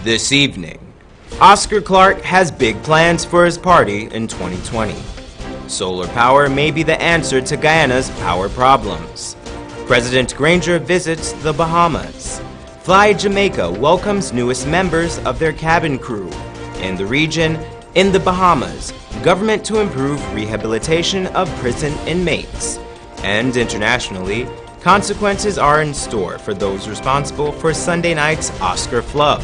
This evening, Oscar Clarke has big plans for his party in 2020. Solar power may be the answer to Guyana's power problems. President Granger visits the Bahamas. Fly Jamaica welcomes newest members of their cabin crew. In the region, in the Bahamas, government to improve rehabilitation of prison inmates. And internationally, consequences are in store for those responsible for Sunday night's Oscar flub.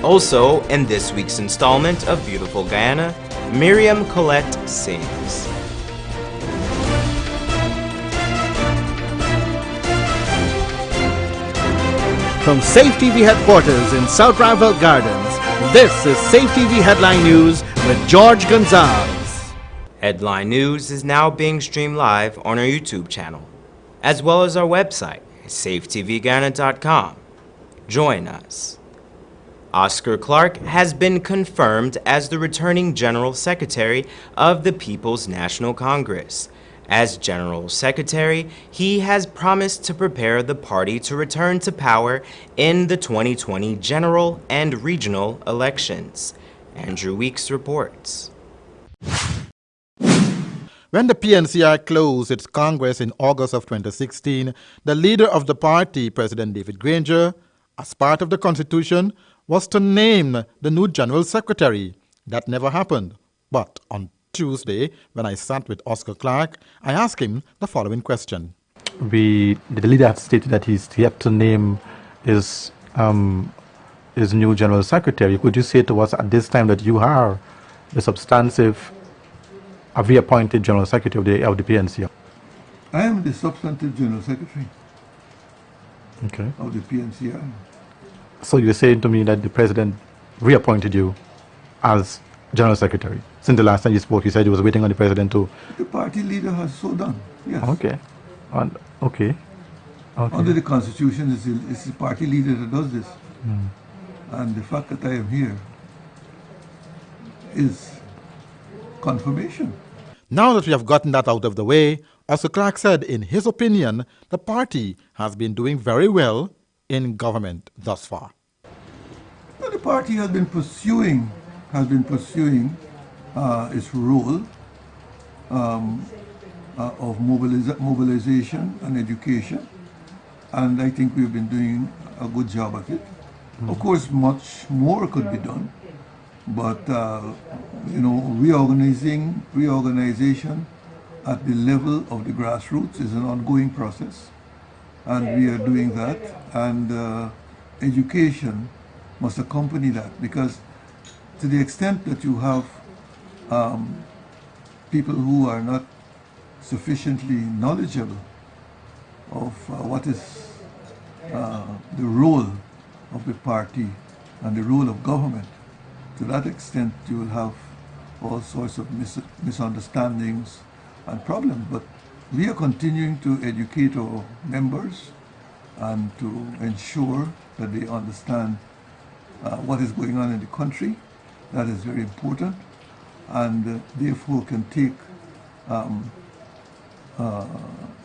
Also, in this week's installment of Beautiful Guyana, Miriam Colette sings. From Safe TV headquarters in South Rival Gardens, this is Safe TV Headline News with George Gonzalez. Headline News is now being streamed live on our YouTube channel, as well as our website, safetvguyana.com. Join us. Oscar Clarke has been confirmed as the returning General Secretary of the People's National Congress. As General Secretary, he has promised to prepare the party to return to power in the 2020 general and regional elections. Andrew Weeks reports. When the PNCR closed its Congress in August of 2016, the leader of the party, President David Granger, as part of the Constitution, was to name the new General Secretary. That never happened. But on Tuesday, when I sat with Oscar Clarke, I asked him the following question. The leader had stated that he's yet to name his new General Secretary. Could you say to us at this time that you are the substantive, reappointed General Secretary of the PNCR? I am the substantive General Secretary of the PNCR. So you're saying to me that the President reappointed you as General Secretary? Since the last time you spoke, you said you was waiting on the President to... The party leader has so done, yes. Okay. Okay. Under the Constitution, it's the party leader that does this. And the fact that I am here is confirmation. Now that we have gotten that out of the way, Oscar Clarke said, in his opinion, the party has been doing very well in government thus far. Well, the party has been pursuing its role of mobilization and education, and I think we've been doing a good job at it. Of course, much more could be done, but reorganization at the level of the grassroots is an ongoing process, and we are doing that, and education must accompany that, because to the extent that you have people who are not sufficiently knowledgeable of what is the role of the party and the role of government, to that extent you will have all sorts of misunderstandings and problems. But we are continuing to educate our members and to ensure that they understand what is going on in the country. That is very important, and therefore can take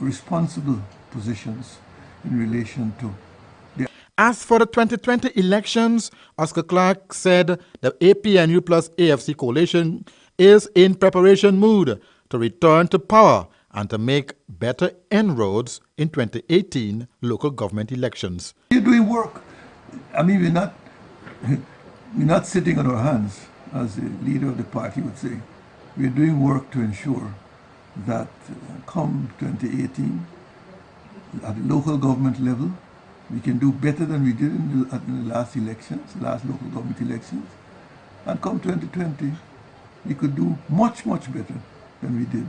responsible positions in relation to the... As for the 2020 elections, Oscar Clarke said the APNU plus AFC coalition is in preparation mood to return to power and to make better inroads in 2018 local government elections. We're doing work. I mean, we're not sitting on our hands, as the leader of the party would say. We're doing work to ensure that come 2018, at the local government level, we can do better than we did in the last elections, last local government elections. And come 2020, we could do much, much better than we did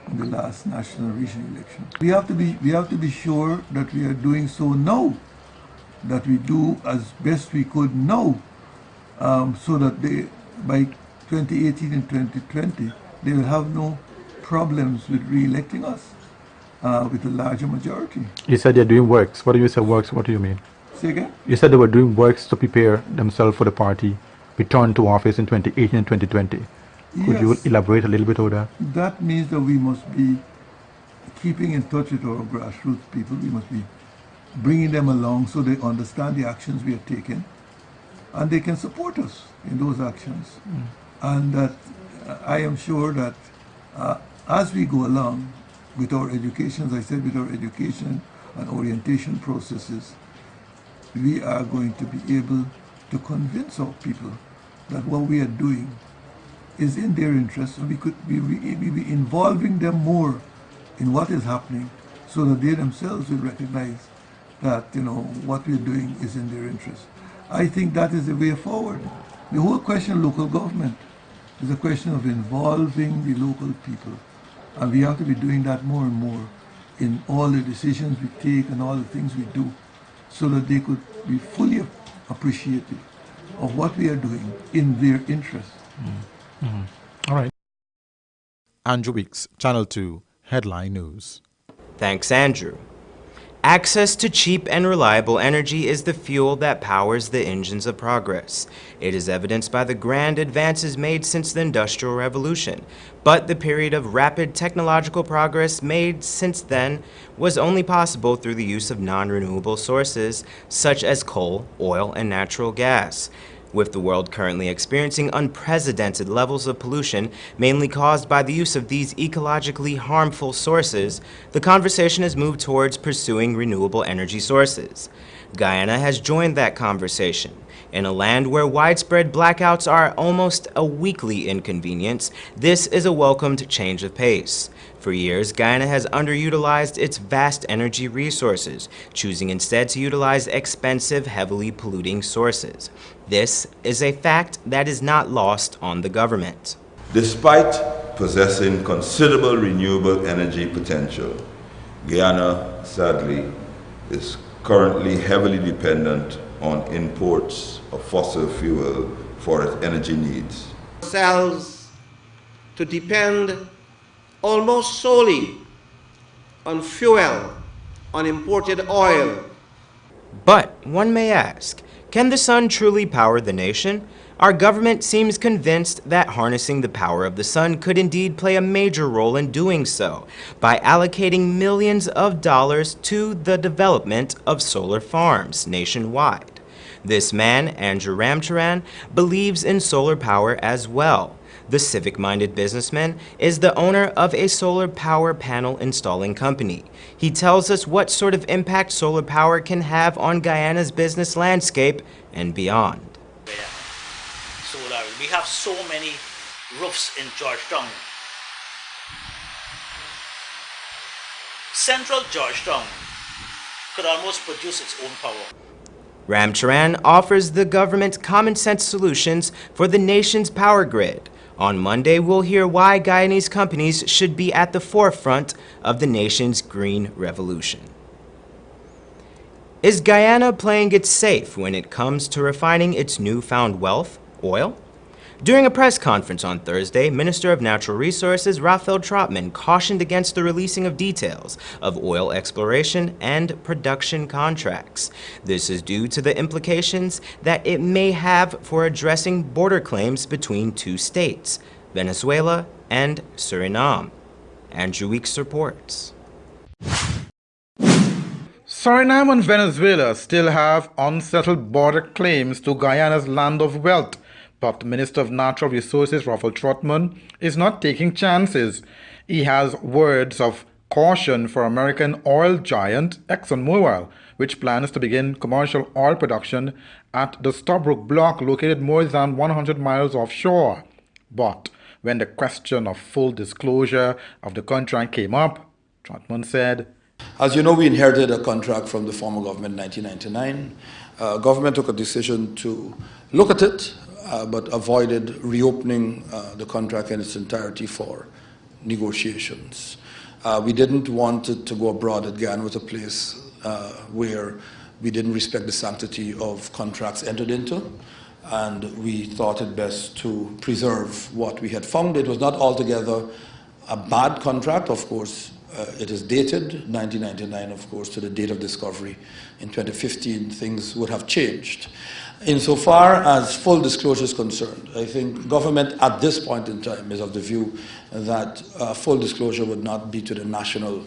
in the last national and regional election. We have to be sure that we are doing so now, that we do as best we could now, so that by 2018 and 2020, they will have no problems with re-electing us with a larger majority. You said they're doing works. What do you say works? What do you mean? Say again? You said they were doing works to prepare themselves for the party return to office in 2018 and 2020. Could you elaborate a little bit on that? That means that we must be keeping in touch with our grassroots people. We must be bringing them along so they understand the actions we are taking. and they can support us in those actions. And that I am sure that as we go along with our education, as I said, with our education and orientation processes, we are going to be able to convince our people that what we are doing is in their interest, and we could be involving them more in what is happening, so that they themselves will recognize that what we're doing is in their interest. I think that is the way forward. The whole question of local government is a question of involving the local people, and we have to be doing that more and more in all the decisions we take and all the things we do, so that they could be fully appreciative of what we are doing in their interest. All right. Andrew Weeks, Channel 2, Headline News. Thanks, Andrew. Access to cheap and reliable energy is the fuel that powers the engines of progress. It is evidenced by the grand advances made since the Industrial Revolution. But the period of rapid technological progress made since then was only possible through the use of non-renewable sources such as coal, oil, and natural gas. With the world currently experiencing unprecedented levels of pollution, mainly caused by the use of these ecologically harmful sources, the conversation has moved towards pursuing renewable energy sources. Guyana has joined that conversation. In a land where widespread blackouts are almost a weekly inconvenience, this is a welcomed change of pace. For years, Guyana has underutilized its vast energy resources, choosing instead to utilize expensive, heavily polluting sources. This is a fact that is not lost on the government. Despite possessing considerable renewable energy potential, Guyana, sadly, is currently heavily dependent on imports of fossil fuel for its energy needs. Ourselves to depend almost solely on fuel, on imported oil. But one may ask, can the sun truly power the nation? Our government seems convinced that harnessing the power of the sun could indeed play a major role in doing so, by allocating millions of dollars to the development of solar farms nationwide. This man, Andrew Ramcharan, believes in solar power as well. The civic-minded businessman is the owner of a solar power panel installing company. He tells us what sort of impact solar power can have on Guyana's business landscape and beyond. Solar. We have so many roofs in Georgetown. Central Georgetown could almost produce its own power. Ramcharan offers the government common-sense solutions for the nation's power grid. On Monday, we'll hear why Guyanese companies should be at the forefront of the nation's green revolution. Is Guyana playing it safe when it comes to refining its newfound wealth, oil? During a press conference on Thursday, Minister of Natural Resources Raphael Trotman cautioned against the releasing of details of oil exploration and production contracts. This is due to the implications that it may have for addressing border claims between two states, Venezuela and Suriname. Andrew Weeks reports. Suriname and Venezuela still have unsettled border claims to Guyana's land of wealth, but Minister of Natural Resources Raphael Trotman is not taking chances. He has words of caution for American oil giant ExxonMobil, which plans to begin commercial oil production at the Stabroek block located more than 100 miles offshore. But when the question of full disclosure of the contract came up, Trotman said, "As you know, we inherited a contract from the former government in 1999. Government took a decision to look at it, but avoided reopening the contract in its entirety for negotiations. We didn't want it to go abroad. Guyana was a place where we didn't respect the sanctity of contracts entered into, and we thought it best to preserve what we had found. It was not altogether a bad contract, of course. It is dated 1999, of course, to the date of discovery. In 2015, things would have changed. Insofar as full disclosure is concerned, I think government at this point in time is of the view that full disclosure would not be to the national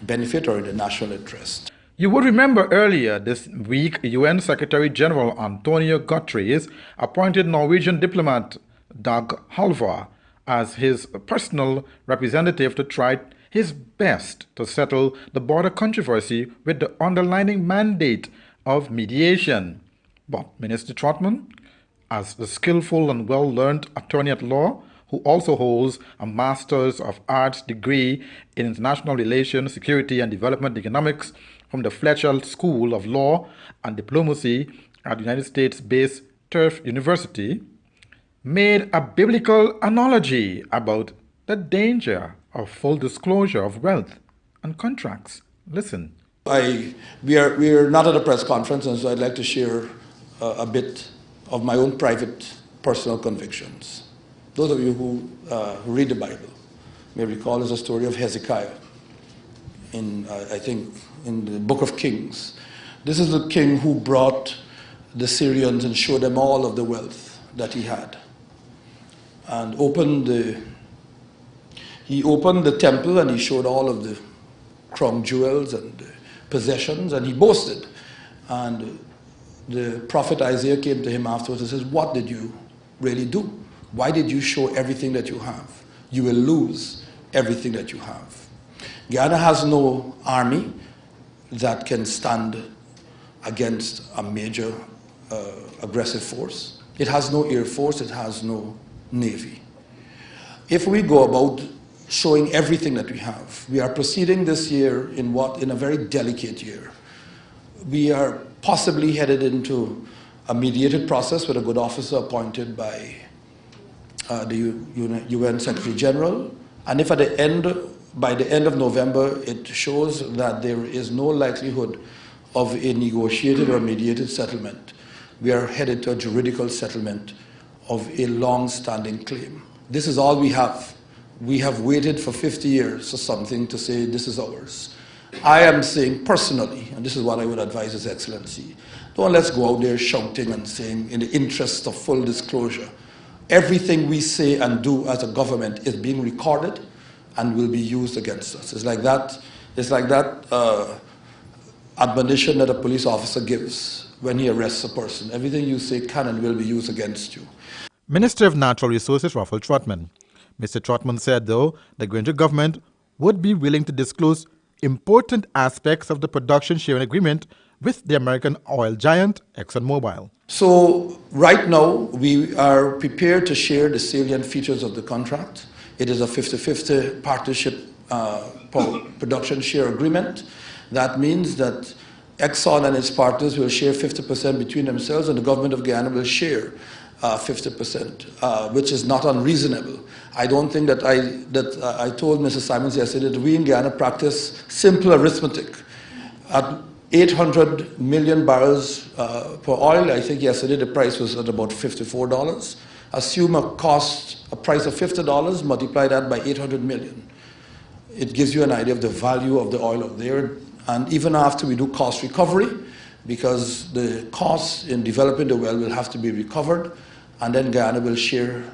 benefit or in the national interest. You would remember earlier this week, UN Secretary General Antonio Guterres appointed Norwegian diplomat Dag Halvor as his personal representative to try his best to settle the border controversy with the underlying mandate of mediation. But Minister Trotman, as a skillful and well-learned attorney at law, who also holds a Master's of Arts degree in International Relations, Security and Development Economics from the Fletcher School of Law and Diplomacy at the United States-based Turf University, made a biblical analogy about the danger of full disclosure of wealth and contracts. Listen. We are not at a press conference, and so I'd like to share a bit of my own private personal convictions. Those of you who read the Bible may recall is a story of Hezekiah I think in the book of Kings. This is the king who brought the Syrians and showed them all of the wealth that he had, and he opened the temple and he showed all of the crown jewels and the possessions, and he boasted. And the prophet Isaiah came to him afterwards and says, "What did you really do? Why did you show everything that you have? You will lose everything that you have." Guyana has no army that can stand against a major aggressive force. It has no air force, it has no navy. If we go about showing everything that we have, we are proceeding this year in a very delicate year. We are possibly headed into a mediated process with a good officer appointed by the UN Secretary General, and if by the end of November it shows that there is no likelihood of a negotiated or mediated settlement, we are headed to a juridical settlement of a long-standing claim. This is all we have. We have waited for 50 years for something to say this is ours. I am saying personally, and this is what I would advise His Excellency, don't let's go out there shouting and saying in the interest of full disclosure. Everything we say and do as a government is being recorded and will be used against us. It's like that admonition that a police officer gives when he arrests a person. Everything you say can and will be used against you. Minister of Natural Resources Ruffle Trotman. Mr. Trotman said, though, the Granger government would be willing to disclose important aspects of the production sharing agreement with the American oil giant ExxonMobil. So right now, we are prepared to share the salient features of the contract. It is a 50-50 partnership production share agreement. That means that Exxon and its partners will share 50% between themselves, and the government of Guyana will share 50%, which is not unreasonable. I don't think that I told Mr. Simons yesterday that we in Guyana practice simple arithmetic. At 800 million barrels per oil, I think yesterday the price was at about $54. Assume a price of $50, multiply that by 800 million. It gives you an idea of the value of the oil up there. And even after we do cost recovery, because the costs in developing the well will have to be recovered, and then Guyana will share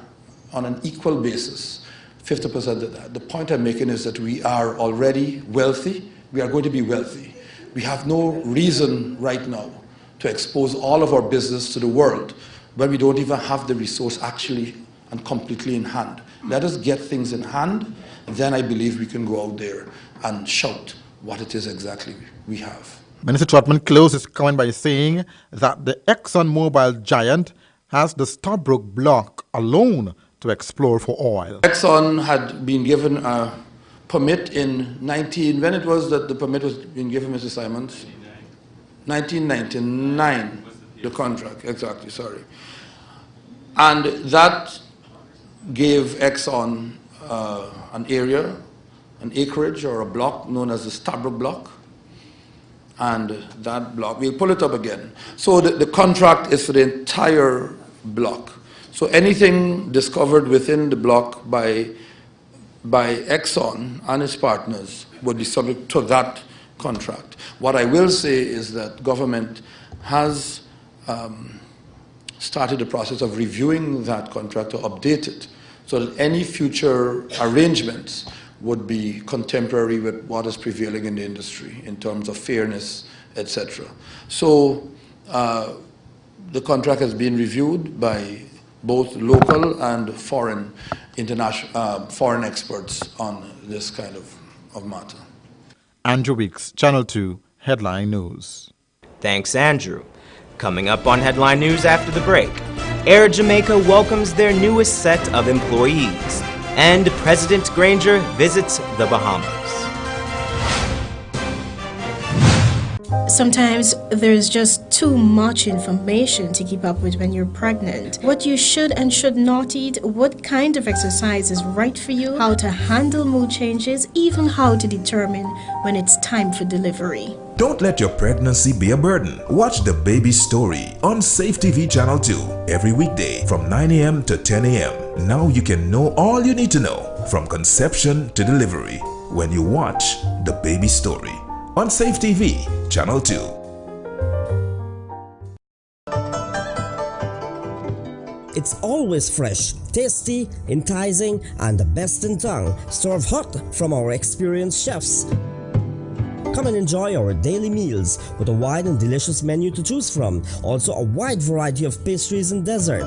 on an equal basis 50% of that. The point I'm making is that we are already wealthy. We are going to be wealthy. We have no reason right now to expose all of our business to the world when we don't even have the resource actually and completely in hand. Let us get things in hand, then I believe we can go out there and shout what it is exactly we have. Minister Trotman closed his comment by saying that the ExxonMobil giant has the Stabroek Block alone to explore for oil. Exxon had been given a permit in when it was that the permit was being given, Mr. Simons? 1999, the contract, exactly, sorry. And that gave Exxon an area, an acreage or a block known as the Stabroek Block. And that block, we'll pull it up again. So the contract is for the entire block. So anything discovered within the block by Exxon and its partners would be subject to that contract. What I will say is that government has started the process of reviewing that contract to update it so that any future arrangements would be contemporary with what is prevailing in the industry in terms of fairness, etc. So the contract has been reviewed by both local and foreign foreign experts on this kind of matter. Andrew Weeks, Channel 2, Headline News. Thanks, Andrew. Coming up on Headline News after the break, Air Jamaica welcomes their newest set of employees, and President Granger visits the Bahamas. Sometimes there's just too much information to keep up with when you're pregnant. What you should and should not eat, what kind of exercise is right for you, how to handle mood changes, even how to determine when it's time for delivery. Don't let your pregnancy be a burden. Watch The Baby Story on Safe TV Channel 2 every weekday from 9 a.m. to 10 a.m. Now you can know all you need to know from conception to delivery when you watch The Baby Story on Safe TV Channel 2. It's always fresh, tasty, enticing, and the best in town. Served hot from our experienced chefs. Come and enjoy our daily meals with a wide and delicious menu to choose from. Also a wide variety of pastries and dessert.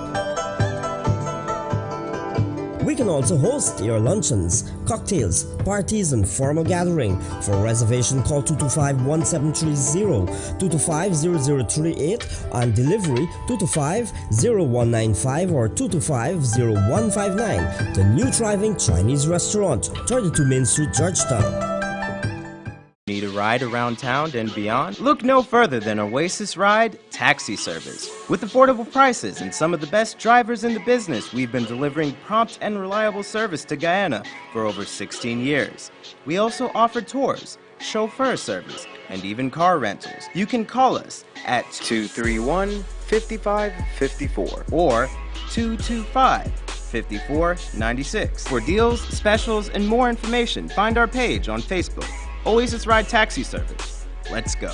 We can also host your luncheons, cocktails, parties, and formal gathering. For reservation, call 225-1730, 225-0038, and delivery 225-0195 or 225-0159. The new thriving Chinese restaurant, 32 Main Street, Georgetown. Need a ride around town and beyond? Look no further than Oasis Ride Taxi Service. With affordable prices and some of the best drivers in the business, we've been delivering prompt and reliable service to Guyana for over 16 years. We also offer tours, chauffeur service, and even car rentals. You can call us at 231-5554 or 225-5496. For deals, specials, and more information, find our page on Facebook. Oasis Ride Taxi Service. Let's go.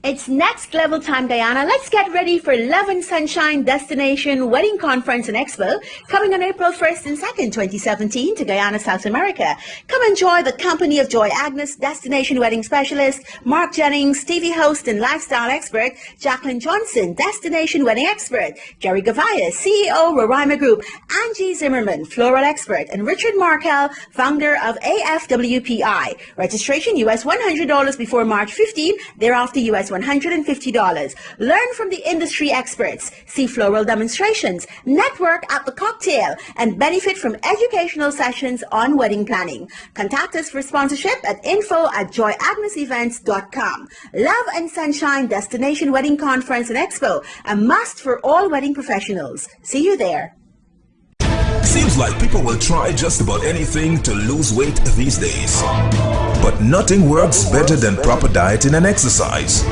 It's next level time, Guyana. Let's get ready for Love and Sunshine Destination Wedding Conference and Expo coming on April 1st and 2nd, 2017 to Guyana, South America. Come enjoy the company of Joy Agnes, Destination Wedding Specialist, Mark Jennings, TV host and lifestyle expert, Jacqueline Johnson, Destination Wedding Expert, Jerry Gavaya, CEO, Roraima Group, Angie Zimmerman, Floral Expert, and Richard Markel, founder of AFWPI. Registration US $100 before March 15, thereafter US $150. Learn from the industry experts, see floral demonstrations, network at the cocktail, and benefit from educational sessions on wedding planning. Contact us for sponsorship at info@joyagnesevents.com. Love and Sunshine Destination Wedding Conference and Expo, a must for all wedding professionals. See you there. Seems like people will try just about anything to lose weight these days. But nothing works better than proper dieting and exercise.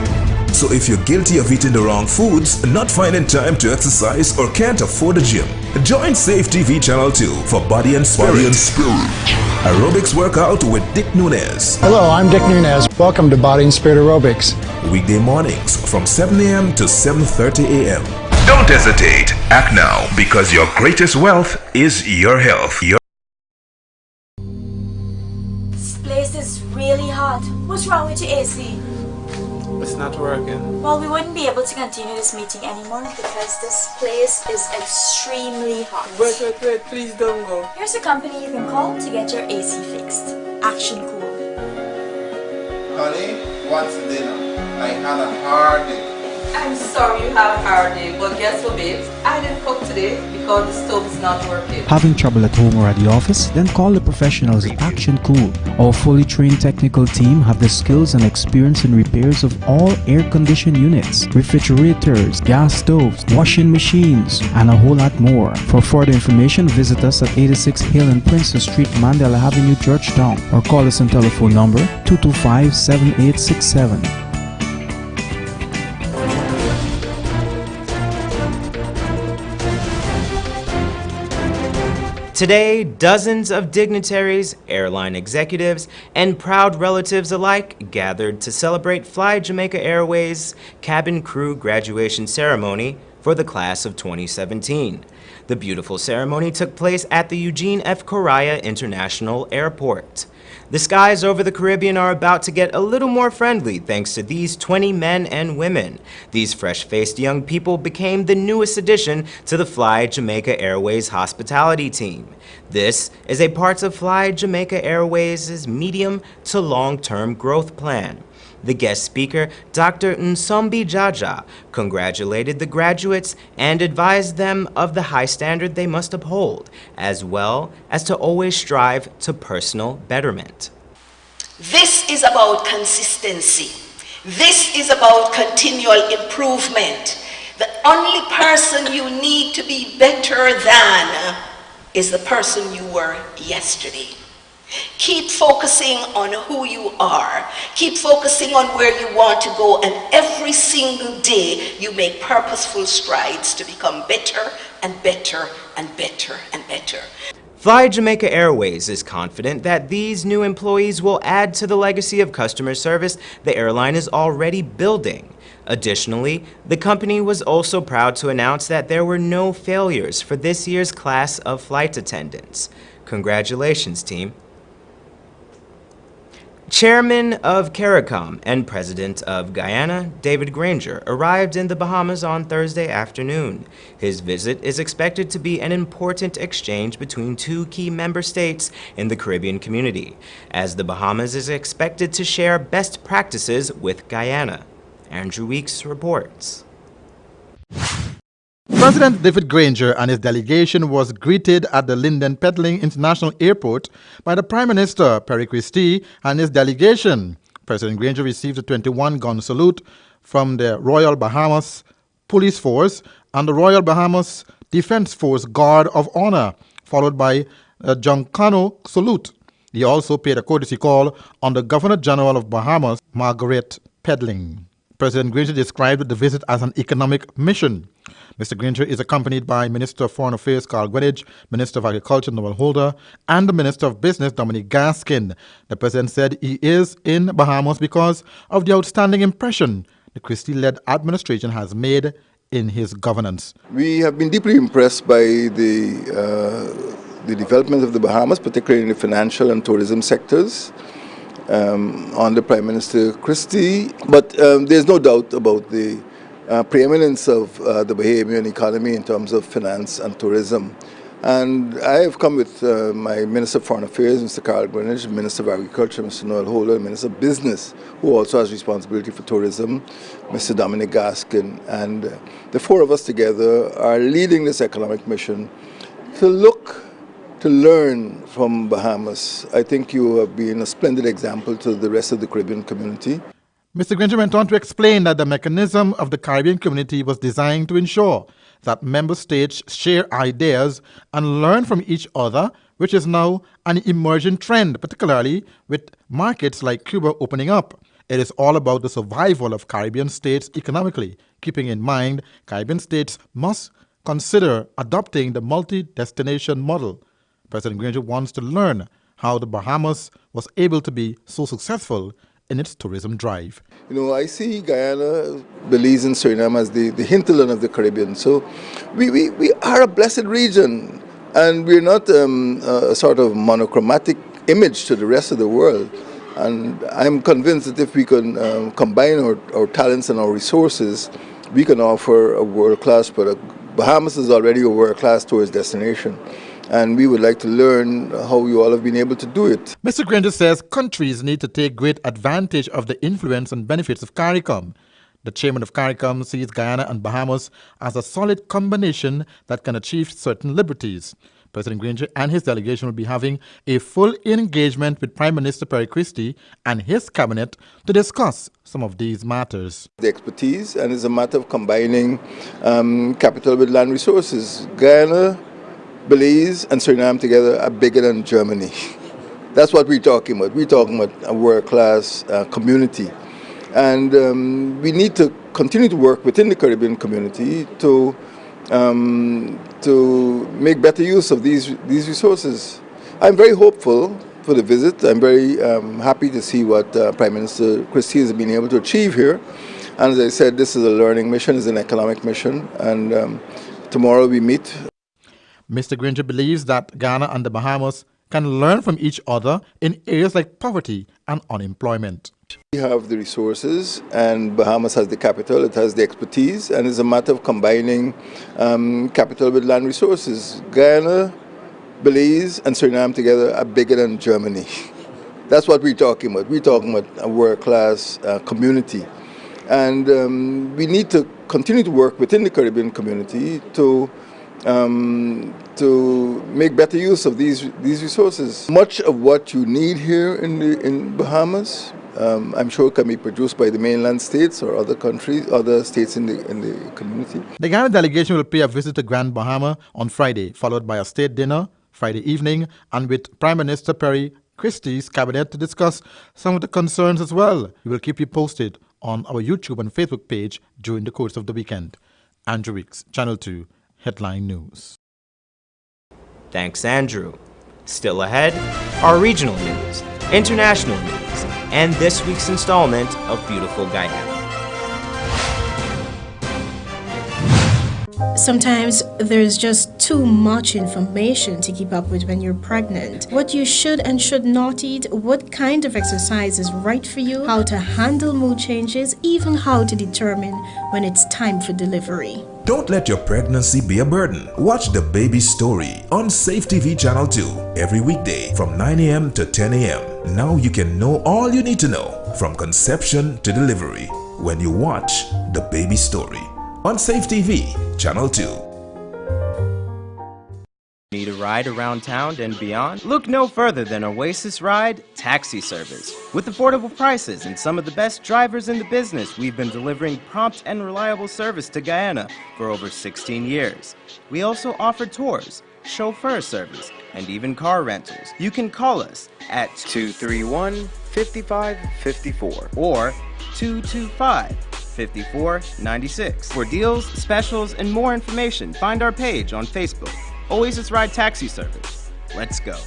So if you're guilty of eating the wrong foods, not finding time to exercise, or can't afford a gym, join Safe TV Channel 2 for Body and Spirit. Aerobics workout with Dick Nunez. Hello, I'm Dick Nunez. Welcome to Body and Spirit Aerobics. Weekday mornings from 7 a.m. to 7:30 a.m. Don't hesitate. Act now, because your greatest wealth is your health. This place is really hot. What's wrong with your AC? It's not working. Well, we wouldn't be able to continue this meeting anymore because this place is extremely hot. Wait, please don't go. Here's a company you can call to get your AC fixed. Action Cool. Honey, what's dinner? I had a hard day. I'm sorry you have a hard day, but guess what, babes? I didn't cook today because the stove is not working. Having trouble at home or at the office? Then call the professionals at Action Cool. Our fully trained technical team have the skills and experience in repairs of all air-conditioned units, refrigerators, gas stoves, washing machines, and a whole lot more. For further information, visit us at 86 Hill and Princess Street, Mandela Avenue, Georgetown, or call us on telephone number 225-7867. Today, dozens of dignitaries, airline executives, and proud relatives alike gathered to celebrate Fly Jamaica Airways cabin crew graduation ceremony for the class of 2017. The beautiful ceremony took place at the Eugene F. Correa International Airport. The skies over the Caribbean are about to get a little more friendly thanks to these 20 men and women. These fresh-faced young people became the newest addition to the Fly Jamaica Airways hospitality team. This is a part of Fly Jamaica Airways' medium to long-term growth plan. The guest speaker, Dr. Nsombi Jaja, congratulated the graduates and advised them of the high standard they must uphold, as well as to always strive to personal betterment. This is about consistency. This is about continual improvement. The only person you need to be better than is the person you were yesterday. Keep focusing on who you are. Keep focusing on where you want to go, and every single day you make purposeful strides to become better and better and better and better. Fly Jamaica Airways is confident that these new employees will add to the legacy of customer service the airline is already building. Additionally, the company was also proud to announce that there were no failures for this year's class of flight attendants. Congratulations, team. Chairman of CARICOM and President of Guyana, David Granger, arrived in the Bahamas on Thursday afternoon. His visit is expected to be an important exchange between two key member states in the Caribbean community, as the Bahamas is expected to share best practices with Guyana. Andrew Weeks reports. President David Granger and his delegation was greeted at the Linden Peddling International Airport by the Prime Minister, Perry Christie, and his delegation. President Granger received a 21-gun salute from the Royal Bahamas Police Force and the Royal Bahamas Defense Force Guard of Honor, followed by a Giancano salute. He also paid a courtesy call on the Governor General of Bahamas, Margaret Peddling. President Granger described the visit as an economic mission. Mr. Granger is accompanied by Minister of Foreign Affairs Carl Greenidge, Minister of Agriculture Noel Holder, and the Minister of Business Dominic Gaskin. The President said he is in Bahamas because of the outstanding impression the Christie-led administration has made in his governance. We have been deeply impressed by the development of the Bahamas, particularly in the financial and tourism sectors, under Prime Minister Christie. But there's no doubt about the preeminence of the Bahamian economy in terms of finance and tourism. And I have come with my Minister of Foreign Affairs, Mr. Carl Greenidge, Minister of Agriculture, Mr. Noel Holder, and Minister of Business, who also has responsibility for tourism, Mr. Dominic Gaskin. And the four of us together are leading this economic mission to learn from Bahamas. I think you have been a splendid example to the rest of the Caribbean community. Mr. Granger went on to explain that the mechanism of the Caribbean community was designed to ensure that member states share ideas and learn from each other, which is now an emerging trend, particularly with markets like Cuba opening up. It is all about the survival of Caribbean states economically, keeping in mind Caribbean states must consider adopting the multi-destination model. President Granger wants to learn how the Bahamas was able to be so successful in its tourism drive. You know, I see Guyana, Belize, and Suriname as the hinterland of the Caribbean. So we are a blessed region, and we're not a sort of monochromatic image to the rest of the world. And I'm convinced that if we can combine our talents and our resources, we can offer a world-class product. Bahamas is already a world-class tourist destination, and we would like to learn how you all have been able to do it. Mr. Granger says countries need to take great advantage of the influence and benefits of CARICOM. The chairman of CARICOM sees Guyana and Bahamas as a solid combination that can achieve certain liberties. President Granger and his delegation will be having a full engagement with Prime Minister Perry Christie and his cabinet to discuss some of these matters. The expertise, and it's a matter of combining capital with land resources. Guyana, Belize, and Suriname together are bigger than Germany. That's what we're talking about. We're talking about a world-class community. And we need to continue to work within the Caribbean community to make better use of these resources. I'm very hopeful for the visit. I'm very happy to see what Prime Minister Christie has been able to achieve here. And as I said, this is a learning mission, it's an economic mission, and tomorrow we meet. Mr. Granger believes that Guyana and the Bahamas can learn from each other in areas like poverty and unemployment. We have the resources, and Bahamas has the capital, it has the expertise, and it's a matter of combining capital with land resources. Guyana, Belize, and Suriname together are bigger than Germany. That's what we're talking about. We're talking about a world-class community. And we need to continue to work within the Caribbean community to make better use of these resources. Much of what you need here in Bahamas, I'm sure can be produced by the mainland states or other countries, other states in the community. The Guyana delegation will pay a visit to Grand Bahama on Friday, followed by a state dinner Friday evening, and with Prime Minister Perry Christie's cabinet to discuss some of the concerns as well. We will keep you posted on our YouTube and Facebook page during the course of the weekend. Andrew Weeks, Channel 2, Headline News. Thanks, Andrew. Still ahead, our regional news, international news, and this week's installment of Beautiful Guyana. Sometimes there's just too much information to keep up with when you're pregnant. What you should and should not eat, what kind of exercise is right for you, how to handle mood changes, even how to determine when it's time for delivery. Don't let your pregnancy be a burden. Watch The Baby Story on Safe TV Channel 2 every weekday from 9 a.m. to 10 a.m. Now you can know all you need to know from conception to delivery when you watch The Baby Story on Safe TV Channel 2. Need a ride around town and beyond? Look no further than Oasis Ride Taxi Service. With affordable prices and some of the best drivers in the business, we've been delivering prompt and reliable service to Guyana for over 16 years. We also offer tours, chauffeur service, and even car rentals. You can call us at 231-5554 or 225-5496. For deals, specials, and more information, find our page on Facebook. Oasis Ride Taxi Service. Let's go.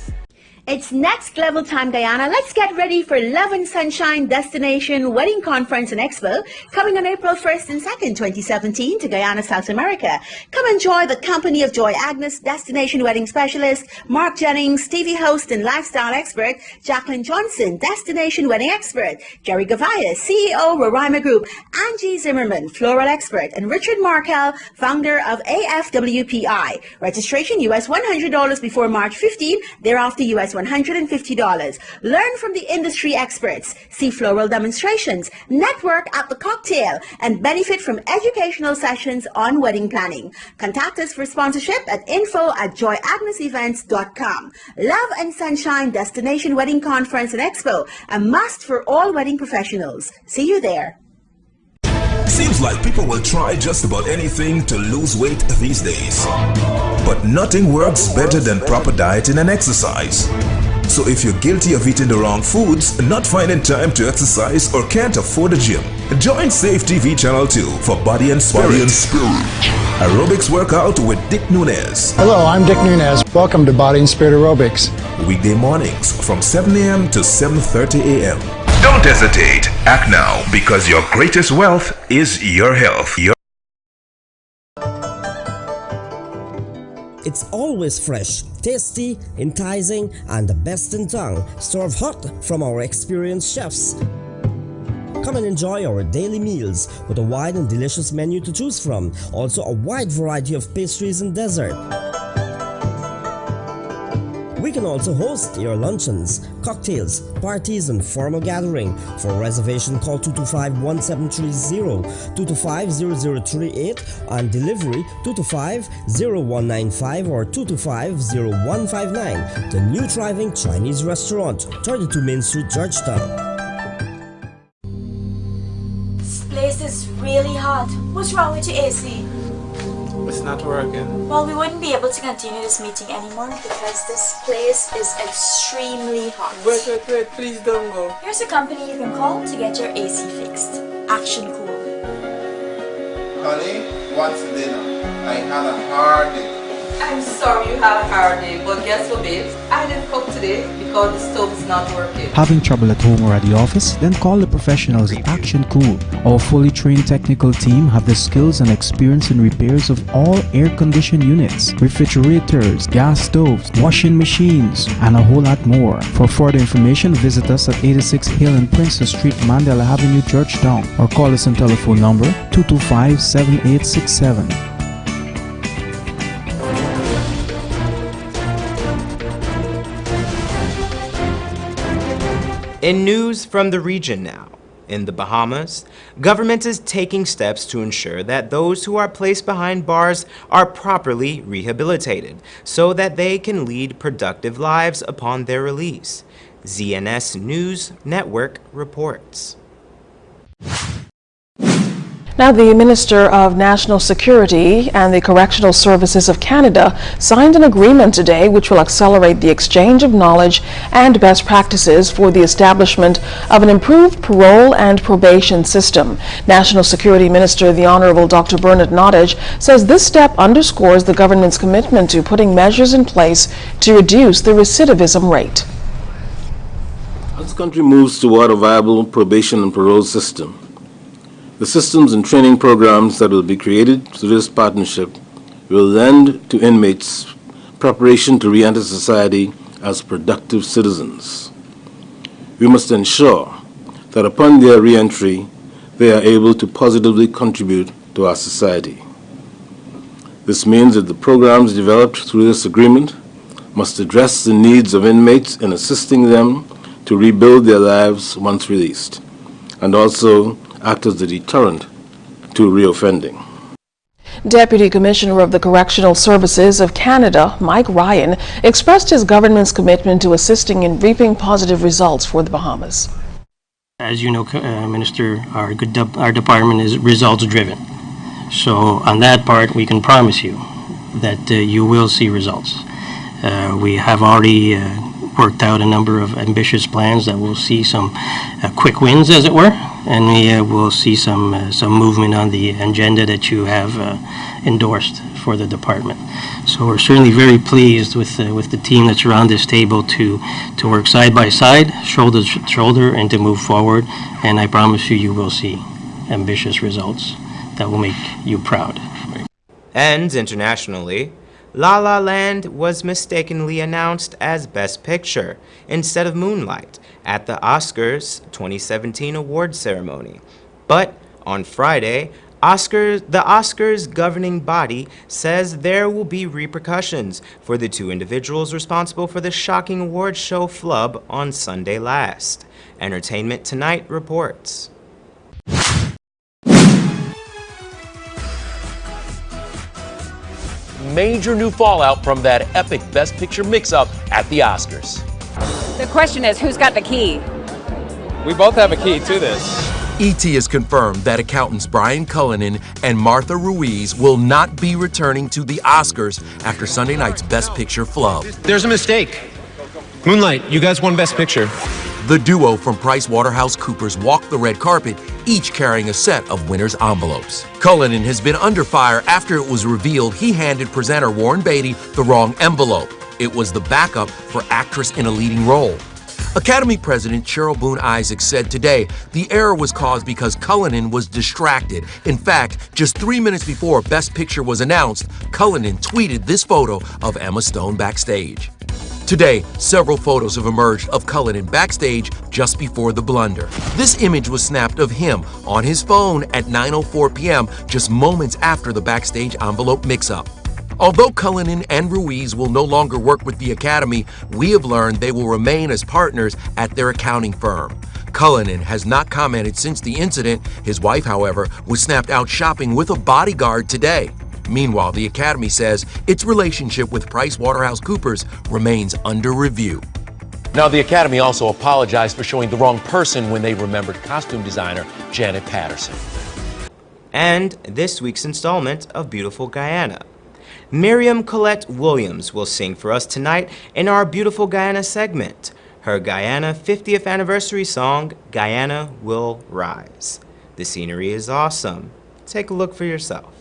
It's next level time, Guyana. Let's get ready for Love and Sunshine Destination Wedding Conference and Expo coming on April 1st and 2nd, 2017 to Guyana, South America. Come enjoy the company of Joy Agnes, Destination Wedding Specialist, Mark Jennings, TV host and lifestyle expert, Jacqueline Johnson, Destination Wedding Expert, Jerry Gavaya, CEO, Roraima Group, Angie Zimmerman, Floral Expert, and Richard Markel, founder of AFWPI. Registration US $100 before March 15, thereafter US $150. Learn from the industry experts, see floral demonstrations, network at the cocktail, and benefit from educational sessions on wedding planning. Contact us for sponsorship at info@joyagnesevents.com. Love and Sunshine Destination Wedding Conference and Expo, a must for all wedding professionals. See you there. Seems like people will try just about anything to lose weight these days. But nothing works better than proper dieting and exercise. So if you're guilty of eating the wrong foods, not finding time to exercise, or can't afford a gym, join Safe TV Channel 2 for Body and Spirit. Aerobics workout with Dick Nunez. Hello, I'm Dick Nunez. Welcome to Body and Spirit Aerobics. Weekday mornings from 7 a.m. to 7:30 a.m. Don't hesitate. Act now, because your greatest wealth is your health. It's always fresh, tasty, enticing, and the best in town, served hot from our experienced chefs. Come and enjoy our daily meals with a wide and delicious menu to choose from. Also a wide variety of pastries and dessert. We can also host your luncheons, cocktails, parties, and formal gathering. For reservation, call 225-1730, 225-0038, and delivery 225-0195 or 225-0159. The new thriving Chinese restaurant, 32 Main Street, Georgetown. This place is really hot. What's wrong with your AC? It's not working. Well, we wouldn't be able to continue this meeting anymore because this place is extremely hot. Wait, please don't go. Here's a company you can call to get your AC fixed. Action Cool. Honey, what's dinner? I had a hard day. I'm sorry you have a hard day, but guess what, babes? I didn't cook today because the stove is not working. Having trouble at home or at the office? Then call the professionals at Action Cool. Our fully trained technical team have the skills and experience in repairs of all air-conditioned units, refrigerators, gas stoves, washing machines, and a whole lot more. For further information, visit us at 86 Hill and Princess Street, Mandela Avenue, Georgetown, or call us on telephone number 225-7867. In news from the region now, in the Bahamas, government is taking steps to ensure that those who are placed behind bars are properly rehabilitated so that they can lead productive lives upon their release. ZNS News Network reports. Now, the Minister of National Security and the Correctional Services of Canada signed an agreement today which will accelerate the exchange of knowledge and best practices for the establishment of an improved parole and probation system. National Security Minister, the Honourable Dr. Bernard Nottage, says this step underscores the government's commitment to putting measures in place to reduce the recidivism rate. As the country moves toward a viable probation and parole system, the systems and training programs that will be created through this partnership will lend to inmates preparation to re-enter society as productive citizens. We must ensure that upon their re-entry, they are able to positively contribute to our society. This means that the programs developed through this agreement must address the needs of inmates in assisting them to rebuild their lives once released, and also act as a deterrent to reoffending. Deputy Commissioner of the Correctional Services of Canada, Mike Ryan, expressed his government's commitment to assisting in reaping positive results for the Bahamas. As you know, Minister, our department is results driven. So on that part, we can promise you that you will see results. We have already worked out a number of ambitious plans that will see some quick wins, as it were, and we will see some movement on the agenda that you have endorsed for the department. So we're certainly very pleased with the team that's around this table to work side by side, shoulder to shoulder, and to move forward. And I promise you, you will see ambitious results that will make you proud. And internationally, La La Land was mistakenly announced as Best Picture instead of Moonlight at the Oscars 2017 award ceremony. But on Friday, the Oscars governing body says there will be repercussions for the two individuals responsible for the shocking award show flub on Sunday last. Entertainment Tonight reports. Major new fallout from that epic Best Picture mix-up at the Oscars. The question is, who's got the key? We both have a key to this. E.T. has confirmed that accountants Brian Cullinan and Martha Ruiz will not be returning to the Oscars after Sunday night's Best Picture flub. There's a mistake. Moonlight, you guys won Best Picture. The duo from PricewaterhouseCoopers walked the red carpet, each carrying a set of winners' envelopes. Cullinan has been under fire after it was revealed he handed presenter Warren Beatty the wrong envelope. It was the backup for actress in a leading role. Academy President Cheryl Boone Isaacs said today the error was caused because Cullinan was distracted. In fact, just 3 minutes before Best Picture was announced, Cullinan tweeted this photo of Emma Stone backstage. Today, several photos have emerged of Cullinan backstage just before the blunder. This image was snapped of him on his phone at 9:04 p.m., just moments after the backstage envelope mix-up. Although Cullinan and Ruiz will no longer work with the Academy, we have learned they will remain as partners at their accounting firm. Cullinan has not commented since the incident. His wife, however, was snapped out shopping with a bodyguard today. Meanwhile, the Academy says its relationship with PricewaterhouseCoopers remains under review. Now, the Academy also apologized for showing the wrong person when they remembered costume designer Janet Patterson. And this week's installment of Beautiful Guyana. Miriam Colette Williams will sing for us tonight in our Beautiful Guyana segment. Her Guyana 50th anniversary song, Guyana Will Rise. The scenery is awesome. Take a look for yourself.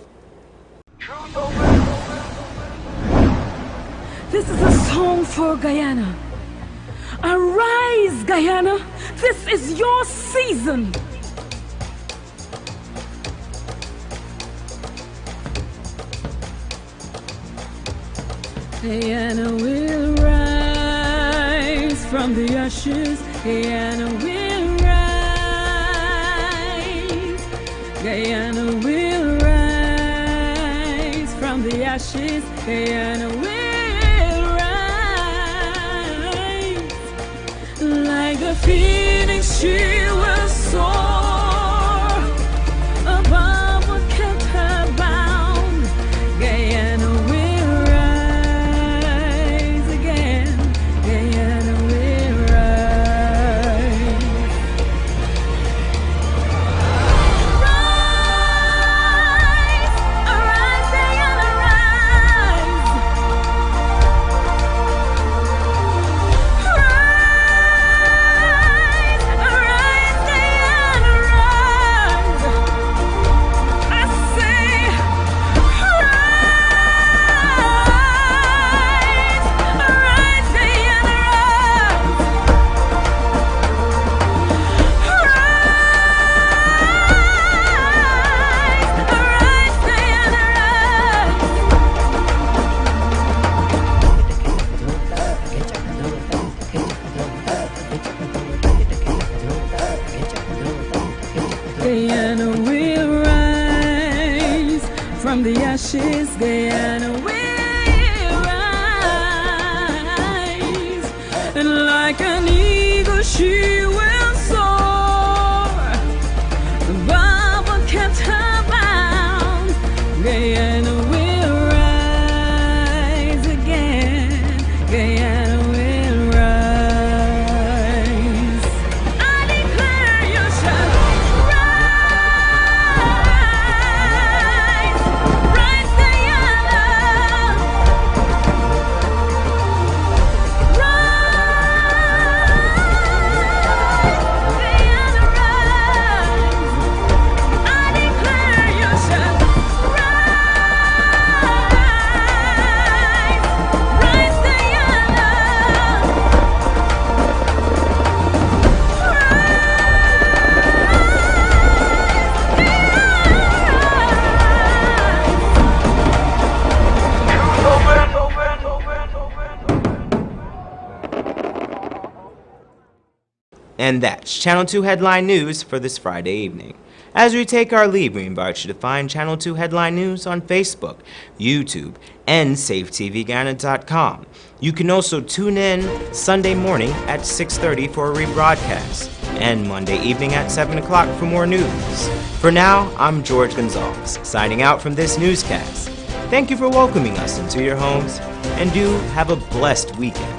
This is a song for Guyana. Arise, Guyana. This is your season. Guyana will rise from the ashes. Guyana will rise. Guyana will rise from the ashes. Guyana will rise. Like the phoenix, she will soar above what kept her bound. Guyana will rise again. Guyana will rise. Rise, arise, Guyana, rise. Rise, arise, Guyana, rise. I say, arise, Guyana, Guyana will rise from the ashes. Guyana will rise, and like an eagle she will soar above what kept her bound. Guyana will rise again. Guyana will rise. I declare you shall rise, rise, Guyana, Guyana, rise. I declare you shall rise, Guyana. And that's Channel 2 Headline News for this Friday evening. As we take our leave, we invite you to find Channel 2 Headline News on Facebook, YouTube, and SafeTVGuyana.com. You can also tune in Sunday morning at 6:30 for a rebroadcast, and Monday evening at 7 o'clock for more news. For now, I'm George Gonzalez, signing out from this newscast. Thank you for welcoming us into your homes, and do have a blessed weekend.